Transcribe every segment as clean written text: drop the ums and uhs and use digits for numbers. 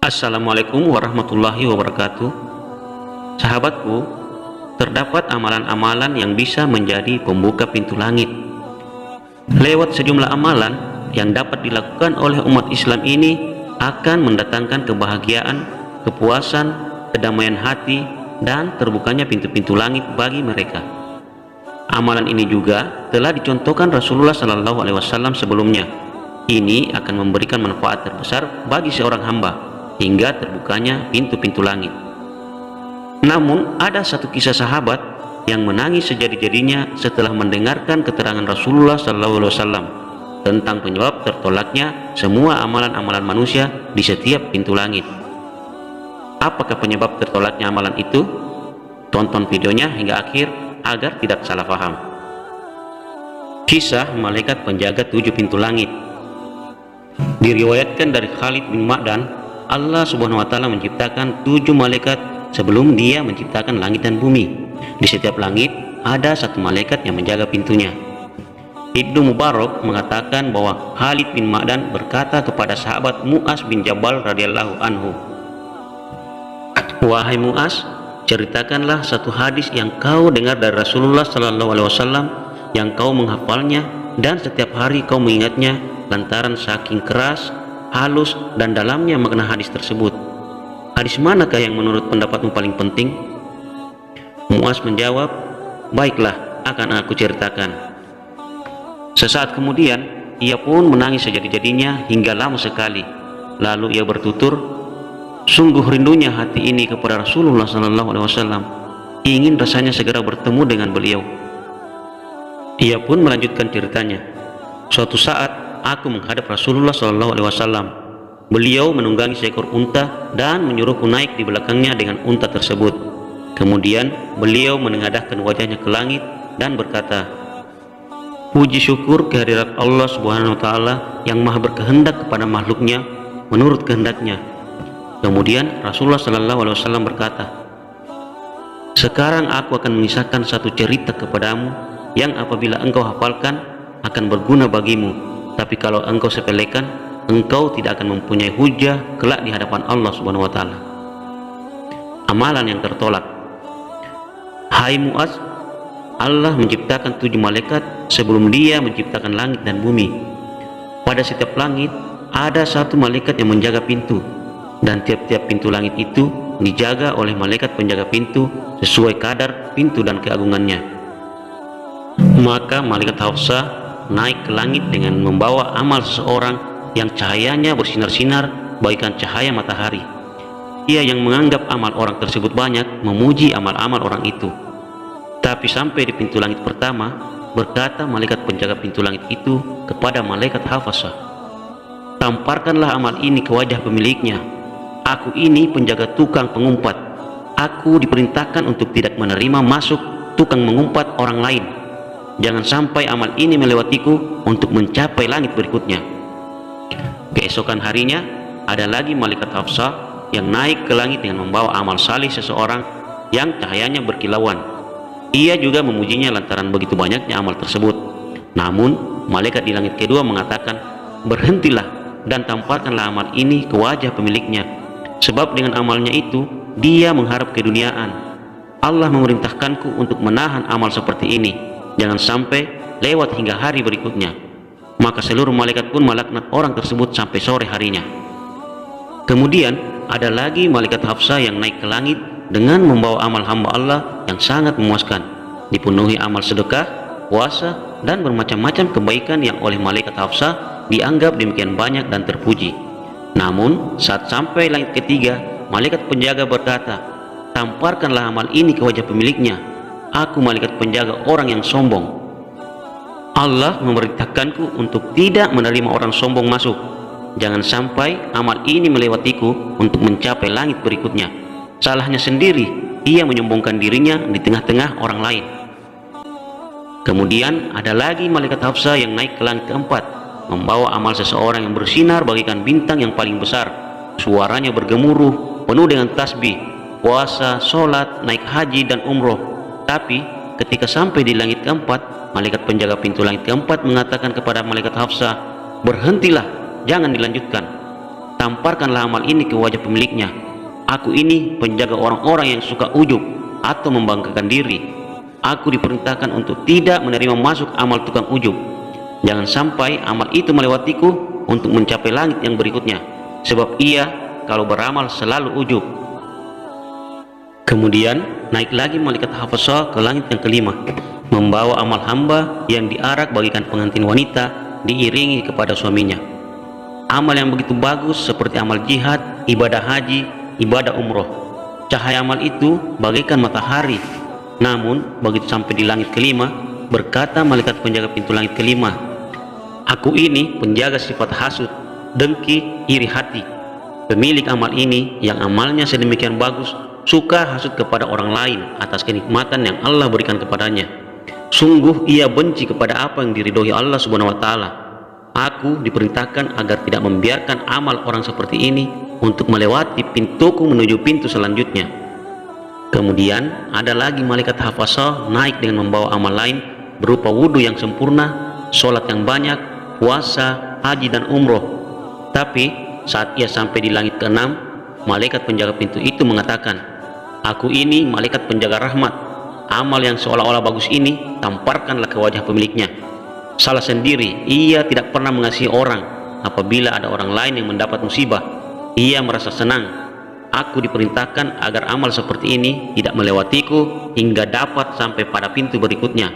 Assalamualaikum warahmatullahi wabarakatuh. Sahabatku, terdapat amalan-amalan yang bisa menjadi pembuka pintu langit. Lewat sejumlah amalan yang dapat dilakukan oleh umat Islam ini akan mendatangkan kebahagiaan, kepuasan, kedamaian hati, dan terbukanya pintu-pintu langit bagi mereka. Amalan ini juga telah dicontohkan Rasulullah SAW sebelumnya. Ini akan memberikan manfaat terbesar bagi seorang hamba hingga terbukanya pintu-pintu langit. Namun ada satu kisah sahabat yang menangis sejadi-jadinya setelah mendengarkan keterangan Rasulullah SAW tentang penyebab tertolaknya semua amalan-amalan manusia di setiap pintu langit. Apakah penyebab tertolaknya amalan itu? Tonton videonya hingga akhir agar tidak salah paham. Kisah malaikat penjaga 7 pintu langit. Diriwayatkan dari Khalid bin Ma'dan, Allah Subhanahu wa Ta'ala menciptakan 7 malaikat sebelum Dia menciptakan langit dan bumi. Di setiap langit ada satu malaikat yang menjaga pintunya. Ibnu Mubarak mengatakan bahwa Khalid bin Ma'dan berkata kepada sahabat Mu'az bin Jabal radhiyallahu anhu, "Wahai Mu'az, ceritakanlah satu hadis yang kau dengar dari Rasulullah SAW yang kau menghafalnya dan setiap hari kau mengingatnya lantaran saking keras, halus, dan dalamnya makna hadis tersebut. Hadis manakah yang menurut pendapatmu paling penting?" Mu'az menjawab, "Baiklah, akan aku ceritakan." Sesaat kemudian ia pun menangis sejadi-jadinya hingga lama sekali. Lalu ia bertutur, "Sungguh rindunya hati ini kepada Rasulullah SAW. Ingin rasanya segera bertemu dengan beliau." Ia pun melanjutkan ceritanya, "Suatu saat aku menghadap Rasulullah SAW. Beliau menunggangi seekor unta dan menyuruhku naik di belakangnya dengan unta tersebut. Kemudian beliau menengadahkan wajahnya ke langit dan berkata, 'Puji syukur kehadirat Allah Subhanahu wa Ta'ala yang maha berkehendak kepada makhluknya menurut kehendaknya.' Kemudian Rasulullah SAW berkata, 'Sekarang aku akan mengisahkan satu cerita kepadamu yang apabila engkau hafalkan akan berguna bagimu. Tapi kalau engkau sepelekan, engkau tidak akan mempunyai hujah kelak di hadapan Allah Subhanahu wa Ta'ala.'" Amalan yang tertolak. Hai Mu'az, Allah menciptakan 7 malaikat sebelum Dia menciptakan langit dan bumi. Pada setiap langit ada satu malaikat yang menjaga pintu, dan tiap-tiap pintu langit itu dijaga oleh malaikat penjaga pintu sesuai kadar pintu dan keagungannya. Maka malaikat Hafsah naik ke langit dengan membawa amal seseorang yang cahayanya bersinar-sinar bagaikan cahaya matahari. Ia yang menganggap amal orang tersebut banyak memuji amal-amal orang itu. Tapi sampai di pintu langit pertama, berkata malaikat penjaga pintu langit itu kepada malaikat Hafsah, "Tamparkanlah amal ini ke wajah pemiliknya. Aku ini penjaga tukang pengumpat. Aku diperintahkan untuk tidak menerima masuk tukang mengumpat orang lain. Jangan sampai amal ini melewatiku untuk mencapai langit berikutnya." Keesokan harinya ada lagi malaikat Hafsah yang naik ke langit dengan membawa amal salih seseorang yang cahayanya berkilauan. Ia juga memujinya lantaran begitu banyaknya amal tersebut. Namun malaikat di langit kedua mengatakan, "Berhentilah dan tamparkanlah amal ini ke wajah pemiliknya, sebab dengan amalnya itu dia mengharap keduniaan. Allah memerintahkanku untuk menahan amal seperti ini, jangan sampai lewat hingga hari berikutnya." Maka seluruh malaikat pun melaknat orang tersebut sampai sore harinya. Kemudian ada lagi malaikat Hafsah yang naik ke langit dengan membawa amal hamba Allah yang sangat memuaskan, dipenuhi amal sedekah, puasa, dan bermacam-macam kebaikan yang oleh malaikat Hafsah dianggap demikian banyak dan terpuji. Namun saat sampai langit ketiga, malaikat penjaga berkata, "Tamparkanlah amal ini ke wajah pemiliknya. Aku malaikat penjaga orang yang sombong. Allah memerintahkanku untuk tidak menerima orang sombong masuk. Jangan sampai amal ini melewatiku untuk mencapai langit berikutnya. Salahnya sendiri, ia menyombongkan dirinya di tengah-tengah orang lain." Kemudian ada lagi malaikat Hafsah yang naik ke langit keempat, membawa amal seseorang yang bersinar bagaikan bintang yang paling besar. Suaranya bergemuruh, penuh dengan tasbih, puasa, sholat, naik haji, dan umroh. Tapi ketika sampai di langit keempat, malaikat penjaga pintu langit keempat mengatakan kepada malaikat Hafsah, "Berhentilah, jangan dilanjutkan." tamparkanlah amal ini ke wajah pemiliknya. Aku ini penjaga orang-orang yang suka ujub atau membanggakan diri. Aku diperintahkan untuk tidak menerima masuk amal tukang ujub. Jangan sampai amal itu melewatiku untuk mencapai langit yang berikutnya, sebab ia kalau beramal selalu ujub. Kemudian naik lagi malaikat hafazah ke langit yang kelima, membawa amal hamba yang diarak bagikan pengantin wanita diiringi kepada suaminya. Amal yang begitu bagus seperti amal jihad, ibadah haji, ibadah umroh. Cahaya amal itu bagaikan matahari. Namun begitu sampai di langit kelima, berkata malaikat penjaga pintu langit kelima, aku ini penjaga sifat hasud, dengki, iri hati. Pemilik amal ini yang amalnya sedemikian bagus, suka hasud kepada orang lain atas kenikmatan yang Allah berikan kepadanya. Sungguh ia benci kepada apa yang diridhoi Allah Subhanahu wa taala. Aku diperintahkan agar tidak membiarkan amal orang seperti ini untuk melewati pintuku menuju pintu selanjutnya. Kemudian ada lagi malaikat hafazah naik dengan membawa amal lain berupa wudhu yang sempurna, sholat yang banyak, puasa, haji dan umroh. Tapi saat ia sampai di langit keenam, malaikat penjaga pintu itu mengatakan, aku ini malaikat penjaga rahmat. Amal yang seolah-olah bagus ini tamparkanlah ke wajah pemiliknya. Salah sendiri, ia tidak pernah mengasihi orang. Apabila ada orang lain yang mendapat musibah, ia merasa senang. Aku diperintahkan agar amal seperti ini tidak melewatiku hingga dapat sampai pada pintu berikutnya.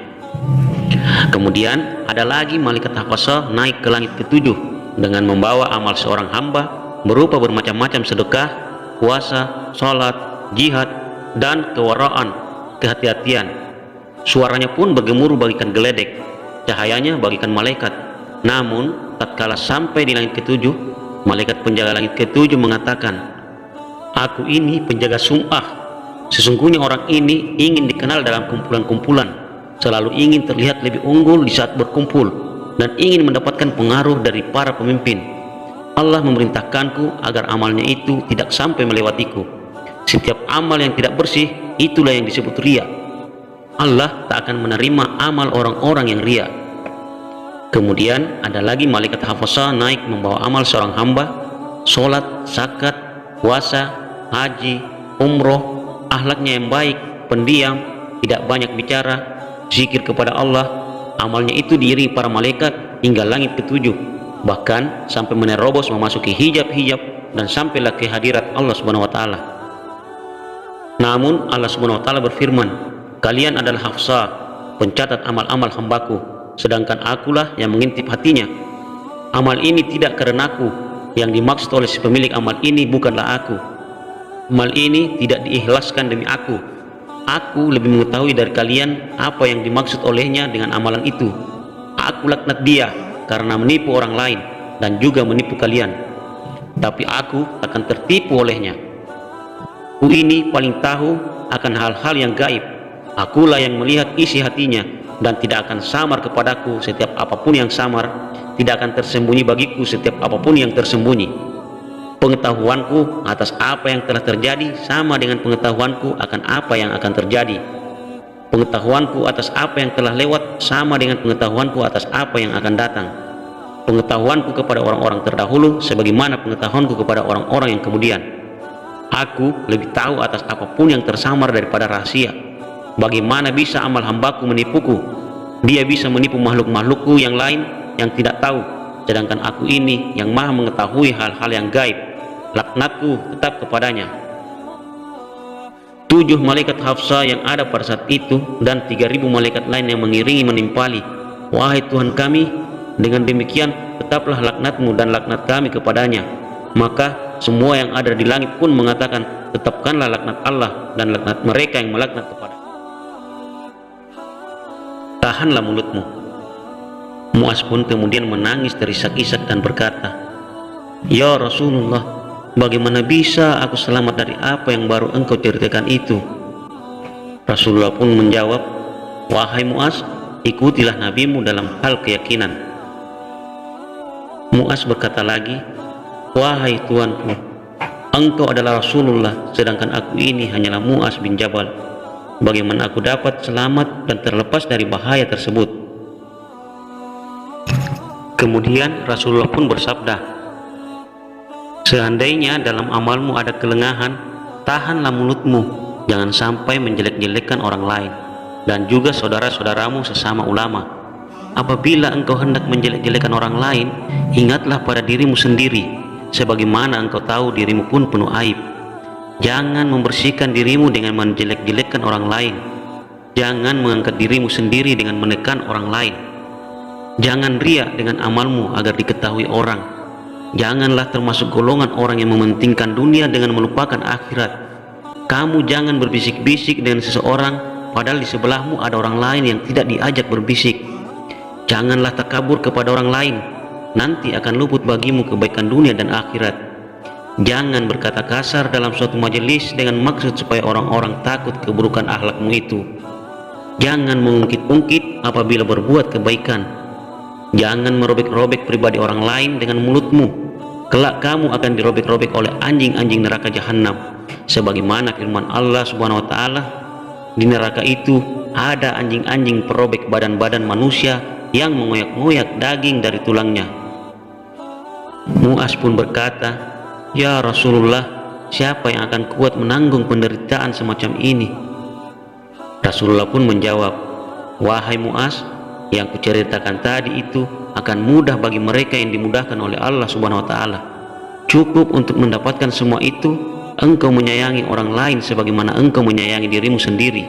Kemudian ada lagi malaikat hafazah naik ke langit ketujuh dengan membawa amal seorang hamba berupa bermacam-macam sedekah, puasa, sholat, jihad, dan kewaraan, kehati-hatian. Suaranya pun bergemuruh bagikan geledek, cahayanya bagikan malaikat. Namun tatkala sampai di langit ketujuh, malaikat penjaga langit ketujuh mengatakan, aku ini penjaga sum'ah. Sesungguhnya orang ini ingin dikenal dalam kumpulan-kumpulan, selalu ingin terlihat lebih unggul di saat berkumpul, dan ingin mendapatkan pengaruh dari para pemimpin. Allah memerintahkanku agar amalnya itu tidak sampai melewatiku. Setiap amal yang tidak bersih, itulah yang disebut riya. Allah tak akan menerima amal orang-orang yang riya. Kemudian ada lagi malaikat hafazah naik membawa amal seorang hamba, sholat, zakat, puasa, haji, umroh, akhlaknya yang baik, pendiam, tidak banyak bicara, zikir kepada Allah. Amalnya itu diiringi para malaikat hingga langit ketujuh, bahkan sampai menerobos memasuki hijab-hijab dan sampailah ke hadirat Allah Subhanahu wa taala. Namun Allah Subhanahu wa taala berfirman, kalian adalah hafzah, pencatat amal-amal hambaku, sedangkan akulah yang mengintip hatinya. Amal ini tidak karenaku, yang dimaksud oleh si pemilik amal ini bukanlah aku. Amal ini tidak diikhlaskan demi aku. Aku lebih mengetahui dari kalian apa yang dimaksud olehnya dengan amalan itu. Aku laknat dia karena menipu orang lain dan juga menipu kalian. Tapi aku akan tertipu olehnya. Aku ini paling tahu akan hal-hal yang gaib. Akulah yang melihat isi hatinya, dan tidak akan samar kepadaku setiap apapun yang samar, tidak akan tersembunyi bagiku setiap apapun yang tersembunyi. Pengetahuanku atas apa yang telah terjadi sama dengan pengetahuanku akan apa yang akan terjadi. Pengetahuanku atas apa yang telah lewat sama dengan pengetahuanku atas apa yang akan datang. Pengetahuanku kepada orang-orang terdahulu sebagaimana pengetahuanku kepada orang-orang yang kemudian. Aku lebih tahu atas apapun yang tersamar daripada rahasia. Bagaimana bisa amal hambaku menipuku? Dia bisa menipu makhluk-makhlukku yang lain yang tidak tahu, sedangkan aku ini yang maha mengetahui hal-hal yang gaib. Laknatku tetap kepadanya. 7 malaikat hafzah yang ada pada saat itu dan 3.000 malaikat lain yang mengiringi menimpali, wahai Tuhan kami, dengan demikian tetaplah laknatmu dan laknat kami kepadanya. Maka semua yang ada di langit pun mengatakan, tetapkanlah laknat Allah dan laknat mereka yang melaknat kepada. Tahanlah mulutmu. Muaz pun kemudian menangis terisak-isak dan berkata, ya Rasulullah, bagaimana bisa aku selamat dari apa yang baru engkau ceritakan itu? Rasulullah pun menjawab, wahai Muaz, ikutilah nabimu dalam hal keyakinan. Muaz berkata lagi, wahai Tuanku, engkau adalah Rasulullah, sedangkan aku ini hanyalah Muaz bin Jabal. Bagaimana aku dapat selamat dan terlepas dari bahaya tersebut? Kemudian Rasulullah pun bersabda, Seandainya dalam amalmu ada kelengahan, tahanlah mulutmu, jangan sampai menjelek-jelekkan orang lain dan juga saudara-saudaramu sesama ulama. Apabila engkau hendak menjelek-jelekan orang lain, ingatlah pada dirimu sendiri, sebagaimana engkau tahu dirimu pun penuh aib. Jangan membersihkan dirimu dengan menjelek-jelekkan orang lain. Jangan mengangkat dirimu sendiri dengan menekan orang lain. Jangan riya dengan amalmu agar diketahui orang. Janganlah termasuk golongan orang yang mementingkan dunia dengan melupakan akhirat. Kamu jangan berbisik-bisik dengan seseorang padahal di sebelahmu ada orang lain yang tidak diajak berbisik. Janganlah takabur kepada orang lain, nanti akan luput bagimu kebaikan dunia dan akhirat. Jangan berkata kasar dalam suatu majelis dengan maksud supaya orang-orang takut keburukan akhlakmu itu. Jangan mengungkit-ungkit apabila berbuat kebaikan. Jangan merobek-robek pribadi orang lain dengan mulutmu. Kelak kamu akan dirobek-robek oleh anjing-anjing neraka jahanam. Sebagaimana firman Allah Subhanahu wa taala, di neraka itu ada anjing-anjing perobek badan-badan manusia yang mengoyak-ngoyak daging dari tulangnya. Mu'az pun berkata, "Ya Rasulullah, siapa yang akan kuat menanggung penderitaan semacam ini?" Rasulullah pun menjawab, "Wahai Mu'az, yang kuceritakan tadi itu akan mudah bagi mereka yang dimudahkan oleh Allah Subhanahu wa taala. Cukup untuk mendapatkan semua itu, engkau menyayangi orang lain sebagaimana engkau menyayangi dirimu sendiri,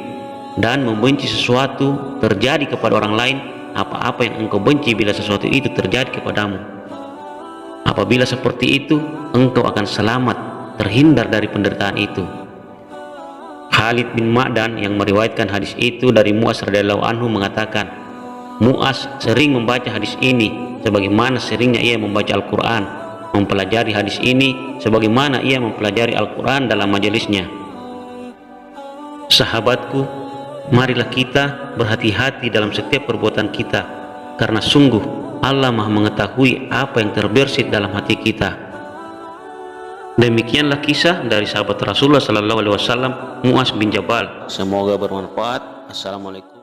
dan membenci sesuatu terjadi kepada orang lain apa-apa yang engkau benci bila sesuatu itu terjadi kepadamu. Apabila seperti itu, engkau akan selamat, terhindar dari penderitaan itu." Khalid bin Ma'dan yang meriwayatkan hadis itu dari Mu'az radhiyallahu anhu mengatakan, Mu'az sering membaca hadis ini sebagaimana seringnya ia membaca Al-Quran, mempelajari hadis ini sebagaimana ia mempelajari Al-Quran dalam majelisnya. Sahabatku, marilah kita berhati-hati dalam setiap perbuatan kita, karena sungguh Allah Maha mengetahui apa yang terbersit dalam hati kita. Demikianlah kisah dari sahabat Rasulullah SAW, Mu'az bin Jabal. Semoga bermanfaat. Assalamualaikum.